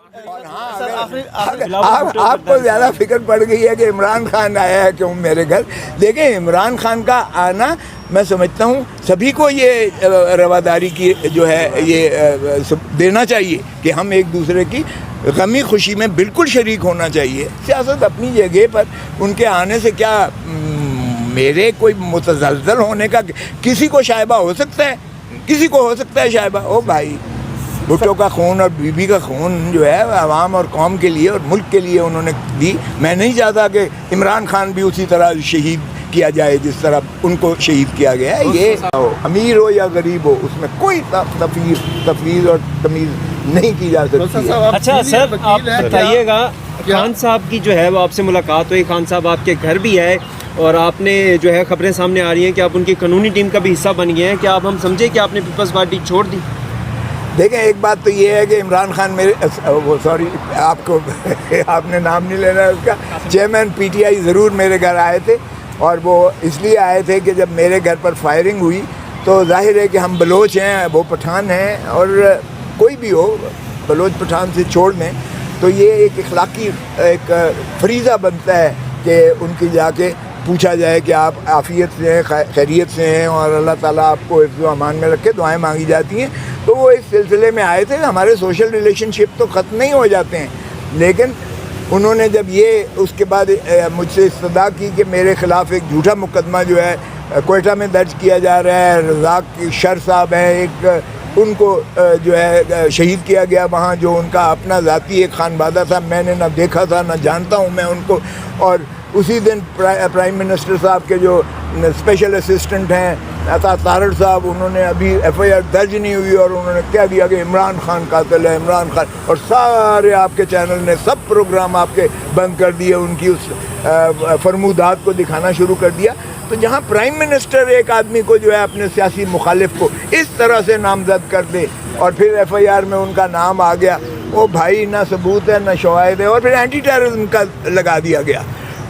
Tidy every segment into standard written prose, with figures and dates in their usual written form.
اور ہاں آپ کو زیادہ فکر پڑ گئی ہے کہ عمران خان آیا ہے کیوں میرے گھر. دیکھیں عمران خان کا آنا میں سمجھتا ہوں سبھی کو یہ رواداری کی جو ہے یہ دینا چاہیے کہ ہم ایک دوسرے کی غمی خوشی میں بالکل شریک ہونا چاہیے. سیاست اپنی جگہ پر ان کے آنے سے کیا میرے کوئی متزلزل ہونے کا کسی کو شائبہ ہو سکتا ہے, کسی کو ہو سکتا ہے شائبہ. او بھائی بھٹو کا خون اور بی بی کا خون جو ہے عوام اور قوم کے لیے اور ملک کے لیے انہوں نے دی. میں نہیں چاہتا کہ عمران خان بھی اسی طرح شہید کیا جائے جس طرح ان کو شہید کیا گیا ہے. یہ امیر ہو یا غریب ہو اس میں کوئی تفویض اور تمیز نہیں کی جا سکتی. اچھا سر آپ بتائیے گا, خان صاحب کی جو ہے وہ آپ سے ملاقات ہوئی, خان صاحب آپ کے گھر بھی آئے اور آپ نے جو ہے خبریں سامنے آ رہی ہیں کہ آپ ان کی قانونی ٹیم کا بھی حصہ بن گئے ہیں. کیا اب ہم سمجھے کہ آپ نے پیپلز پارٹی چھوڑ دی؟ دیکھیں ایک بات تو یہ ہے کہ عمران خان میرے وہ سوری آپ کو آپ نے نام نہیں لینا اس کا, چیئرمین پی ٹی آئی ضرور میرے گھر آئے تھے. اور وہ اس لیے آئے تھے کہ جب میرے گھر پر فائرنگ ہوئی تو ظاہر ہے کہ ہم بلوچ ہیں, وہ پٹھان ہیں, اور کوئی بھی ہو بلوچ پٹھان سے چھوڑ دیں تو یہ ایک اخلاقی ایک فریضہ بنتا ہے کہ ان کی جا کے پوچھا جائے کہ آپ عافیت سے ہیں, خیریت سے ہیں, اور اللہ تعالیٰ آپ کو حفظ و امان میں رکھے. دعائیں مانگی جاتی ہیں. تو وہ اس سلسلے میں آئے تھے. ہمارے سوشل ریلیشن شپ تو ختم نہیں ہو جاتے ہیں, لیکن انہوں نے جب یہ اس کے بعد مجھ سے استدعا کی کہ میرے خلاف ایک جھوٹا مقدمہ جو ہے کوئٹہ میں درج کیا جا رہا ہے, رزاق شر صاحب ہیں ایک, ان کو جو ہے شہید کیا گیا وہاں, جو ان کا اپنا ذاتی ایک خانوادہ تھا, میں نے نہ دیکھا تھا نہ جانتا ہوں میں ان کو. اور اسی دن پرائم منسٹر صاحب کے جو اسپیشل اسسٹنٹ ہیں عطا تارڑ صاحب, انہوں نے ابھی ایف آئی آر درج نہیں ہوئی اور انہوں نے کہہ دیا کہ عمران خان قاتل ہے, عمران خان, اور سارے آپ کے چینل نے سب پروگرام آپ کے بند کر دیے, ان کی اس فرمودات کو دکھانا شروع کر دیا. تو جہاں پرائم منسٹر ایک آدمی کو جو ہے اپنے سیاسی مخالف کو اس طرح سے نامزد کر دے اور پھر ایف آئی آر میں ان کا نام آ گیا, وہ بھائی نہ ثبوت ہے نہ شواہد ہے, اور پھر اینٹی ٹیررزم کا لگا دیا گیا.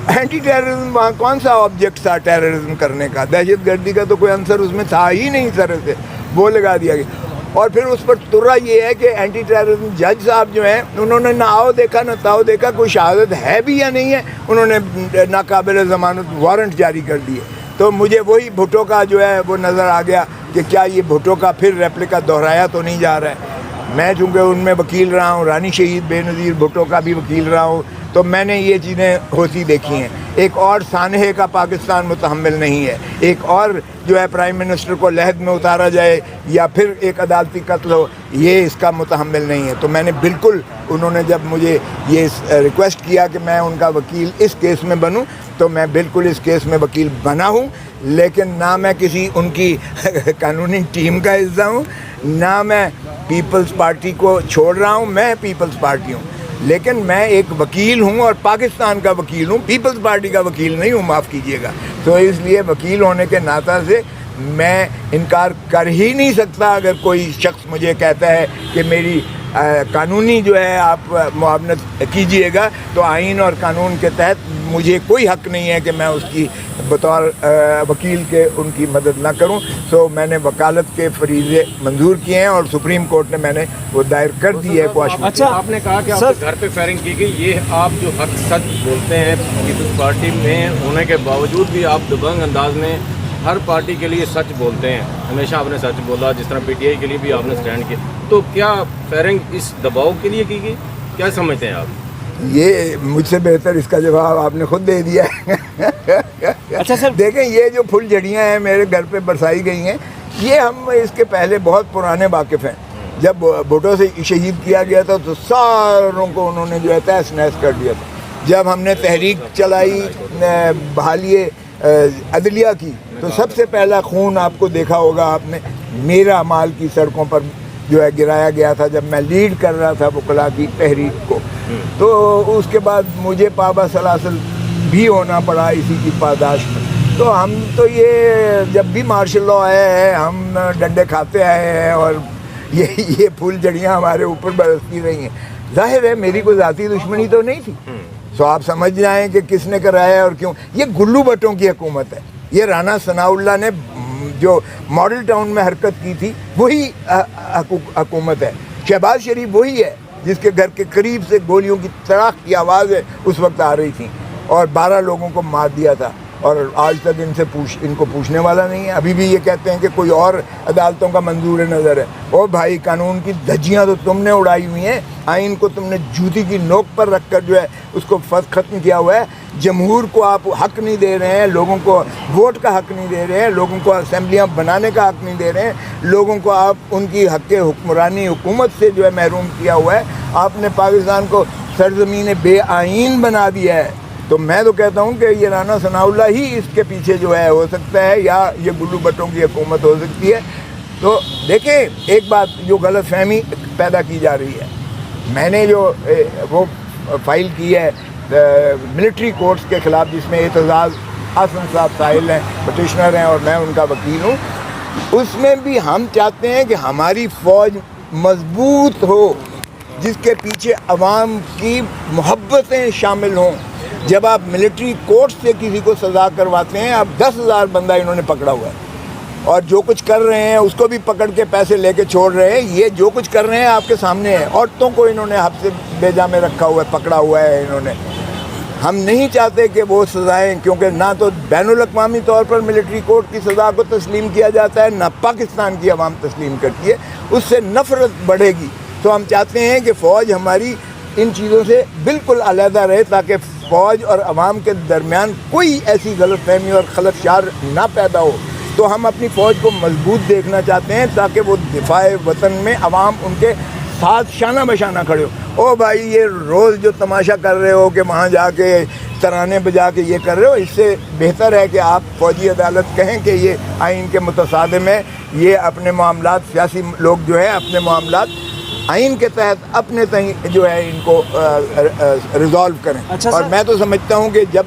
اینٹی ٹیررزم وہاں کون سا آبجیکٹ تھا ٹیررزم کرنے کا؟ دہشت گردی کا تو کوئی عنصر اس میں تھا ہی نہیں طرح سے, وہ لگا دیا گیا. اور پھر اس پر ترا یہ ہے کہ اینٹی ٹیررزم جج صاحب جو ہیں انہوں نے نہ آؤ دیکھا نہ تاؤ دیکھا, کوئی شہادت ہے بھی یا نہیں ہے, انہوں نے ناقابل ضمانت وارنٹ جاری کر دیے. تو مجھے وہی بھٹو کا جو ہے وہ نظر آ گیا کہ کیا یہ بھٹو کا پھر ریپلیکا دہرایا تو نہیں جا رہا ہے. میں چونکہ ان میں وکیل رہا ہوں, رانی شہید بے نظیر بھٹو کا بھی وکیل رہا ہوں, تو میں نے یہ چیزیں ہوتی دیکھی ہیں. ایک اور سانحے کا پاکستان متحمل نہیں ہے, ایک اور جو ہے پرائم منسٹر کو لحد میں اتارا جائے یا پھر ایک عدالتی قتل ہو, یہ اس کا متحمل نہیں ہے. تو میں نے بالکل, انہوں نے جب مجھے یہ ریکویسٹ کیا کہ میں ان کا وکیل اس کیس میں بنوں, تو میں بالکل اس کیس میں وکیل بنا ہوں. لیکن نہ میں کسی ان کی قانونی ٹیم کا حصہ ہوں, نہ میں پیپلز پارٹی کو چھوڑ رہا ہوں. میں پیپلز پارٹی ہوں, لیکن میں ایک وکیل ہوں اور پاکستان کا وکیل ہوں, پیپلز پارٹی کا وکیل نہیں ہوں, معاف کیجیے گا. تو اس لیے وکیل ہونے کے ناطے سے میں انکار کر ہی نہیں سکتا. اگر کوئی شخص مجھے کہتا ہے کہ میری قانونی جو ہے آپ معاونت کیجیے گا, تو آئین اور قانون کے تحت مجھے کوئی حق نہیں ہے کہ میں اس کی بطور وکیل کے ان کی مدد نہ کروں. تو میں نے وکالت کے فریضے منظور کیے ہیں اور سپریم کورٹ نے میں نے وہ دائر کر دی ہے قواش میں. اچھا آپ نے کہا کہ آپ کے گھر پہ فائرنگ کی گئی, یہ آپ جو حق سچ بولتے ہیں پیپلز پارٹی میں ہونے کے باوجود بھی آپ دبنگ انداز میں ہر پارٹی کے لیے سچ بولتے ہیں, ہمیشہ آپ نے سچ بولا, جس طرح پی ٹی آئی کے لیے بھی آپ نے سٹینڈ کیا. تو کیا فائرنگ اس دباؤ کے لیے کی گئی, کیا سمجھتے ہیں آپ؟ یہ مجھ سے بہتر اس کا جواب آپ نے خود دے دیا ہے. اچھا سر, دیکھیں یہ جو پھل جھڑیاں ہیں میرے گھر پہ برسائی گئی ہیں, یہ ہم اس کے پہلے بہت پرانے واقف ہیں. جب بھٹو سے شہید کیا گیا تھا تو ساروں کو انہوں نے جو ہے تہس نہس کر دیا تھا. جب ہم نے تحریک چلائی بحالی عدلیہ کی, تو سب سے پہلا خون آپ کو دیکھا ہوگا آپ نے, میرا مال کی سڑکوں پر جو ہے گرایا گیا تھا جب میں لیڈ کر رہا تھا وکلاء کی تحریک کو. تو اس کے بعد مجھے پابا سلاسل بھی ہونا پڑا اسی کی پاداش میں. تو ہم تو یہ جب بھی مارشل لاء آیا ہے ہم ڈنڈے کھاتے آئے ہیں, اور یہ پھول جڑیاں ہمارے اوپر برستی رہی ہیں. ظاہر ہے میری کوئی ذاتی دشمنی تو نہیں تھی, سو آپ سمجھ جائیں کہ کس نے کرایا اور کیوں. یہ گلو بٹوں کی حکومت ہے. یہ رانا ثناء اللہ نے جو ماڈل ٹاؤن میں حرکت کی تھی وہی حکومت ہے. شہباز شریف وہی ہے. جس کے گھر کے قریب سے گولیوں کی تڑاک کی آوازیں اس وقت آ رہی تھیں اور 12 لوگوں کو مار دیا تھا، اور آج تک ان کو پوچھنے والا نہیں ہے. ابھی بھی یہ کہتے ہیں کہ کوئی اور عدالتوں کا منظور نظر ہے. او بھائی، قانون کی دھجیاں تو تم نے اڑائی ہوئی ہیں، آئین کو تم نے جوتی کی نوک پر رکھ کر جو ہے اس کو ختم کیا ہوا ہے. جمہور کو آپ حق نہیں دے رہے ہیں، لوگوں کو ووٹ کا حق نہیں دے رہے ہیں، لوگوں کو اسمبلیاں بنانے کا حق نہیں دے رہے ہیں، لوگوں کو آپ ان کی حق حکمرانی حکومت سے جو ہے محروم کیا ہوا ہے. آپ نے پاکستان کو سرزمین بے آئین بنا دیا ہے. تو میں تو کہتا ہوں کہ یہ رانا ثناء اللہ ہی اس کے پیچھے جو ہے ہو سکتا ہے، یا یہ گلو بٹوں کی حکومت ہو سکتی ہے. تو دیکھیں، ایک بات جو غلط فہمی پیدا کی جا رہی ہے، میں نے جو وہ فائل کی ہے ملٹری کورٹس کے خلاف، جس میں اعتزاز حسن صاحب ساحل ہیں، پٹیشنر ہیں اور میں ان کا وکیل ہوں، اس میں بھی ہم چاہتے ہیں کہ ہماری فوج مضبوط ہو، جس کے پیچھے عوام کی محبتیں شامل ہوں. جب آپ ملٹری کورٹ سے کسی کو سزا کرواتے ہیں، آپ 10,000 بندہ انہوں نے پکڑا ہوا ہے، اور جو کچھ کر رہے ہیں اس کو بھی پکڑ کے پیسے لے کے چھوڑ رہے ہیں. یہ جو کچھ کر رہے ہیں آپ کے سامنے ہے. عورتوں کو انہوں نے حبس بیجا میں رکھا ہوا ہے، پکڑا ہوا ہے انہوں نے. ہم نہیں چاہتے کہ وہ سزائیں، کیونکہ نہ تو بین الاقوامی طور پر ملٹری کورٹ کی سزا کو تسلیم کیا جاتا ہے، نہ پاکستان کی عوام تسلیم کرتی ہے. اس سے نفرت بڑھے گی. تو ہم چاہتے ہیں کہ فوج ہماری ان چیزوں سے بالکل علیحدہ رہے، تاکہ فوج اور عوام کے درمیان کوئی ایسی غلط فہمی اور خلفشار نہ پیدا ہو. تو ہم اپنی فوج کو مضبوط دیکھنا چاہتے ہیں، تاکہ وہ دفاع وطن میں عوام ان کے ساتھ شانہ بشانہ کھڑے ہو. او بھائی، یہ روز جو تماشا کر رہے ہو کہ وہاں جا کے ترانے بجا کے یہ کر رہے ہو، اس سے بہتر ہے کہ آپ فوجی عدالت کہیں کہ یہ آئین کے متصادم ہے. یہ اپنے معاملات، سیاسی لوگ جو ہے اپنے معاملات آئین کے تحت اپنے تئیں جو ہے ان کو ریزالو کریں. اور میں تو سمجھتا ہوں کہ جب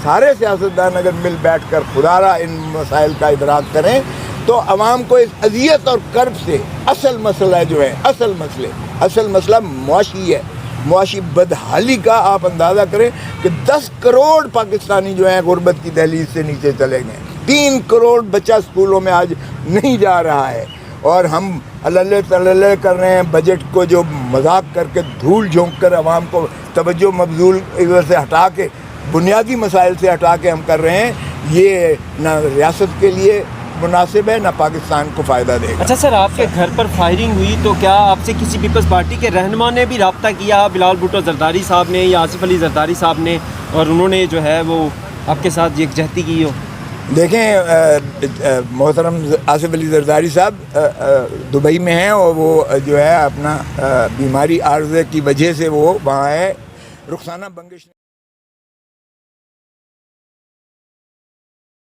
سارے سیاستدان اگر مل بیٹھ کر خدا را ان مسائل کا ادراک کریں، تو عوام کو اس اذیت اور کرب سے اصل مسئلہ جو ہے، اصل مسئلہ معاشی ہے، معاشی بدحالی کا. آپ اندازہ کریں کہ 10 کروڑ پاکستانی جو ہیں غربت کی دہلیز سے نیچے چلے گئے. 3 کروڑ بچہ اسکولوں میں آج نہیں جا رہا ہے، اور ہم اللہ تللہ کر رہے ہیں. بجٹ کو جو مذاق کر کے دھول جھونک کر عوام کو توجہ مبذول ادھر سے ہٹا کے، بنیادی مسائل سے ہٹا کے ہم کر رہے ہیں. یہ نہ ریاست کے لیے مناسب ہے، نہ پاکستان کو فائدہ دے گا. اچھا سر، آپ کے گھر پر فائرنگ ہوئی تو کیا آپ سے کسی پیپلز پارٹی کے رہنما نے بھی رابطہ کیا، بلال بھٹو زرداری صاحب نے یا آصف علی زرداری صاحب نے، اور انہوں نے جو ہے وہ آپ کے ساتھ یکجہتی کی ہو؟ دیکھیں، محترم آصف علی زرداری صاحب دبئی میں ہیں، اور وہ جو ہے اپنا بیماری عارضے کی وجہ سے وہ وہاں ہے. رخسانہ بنگش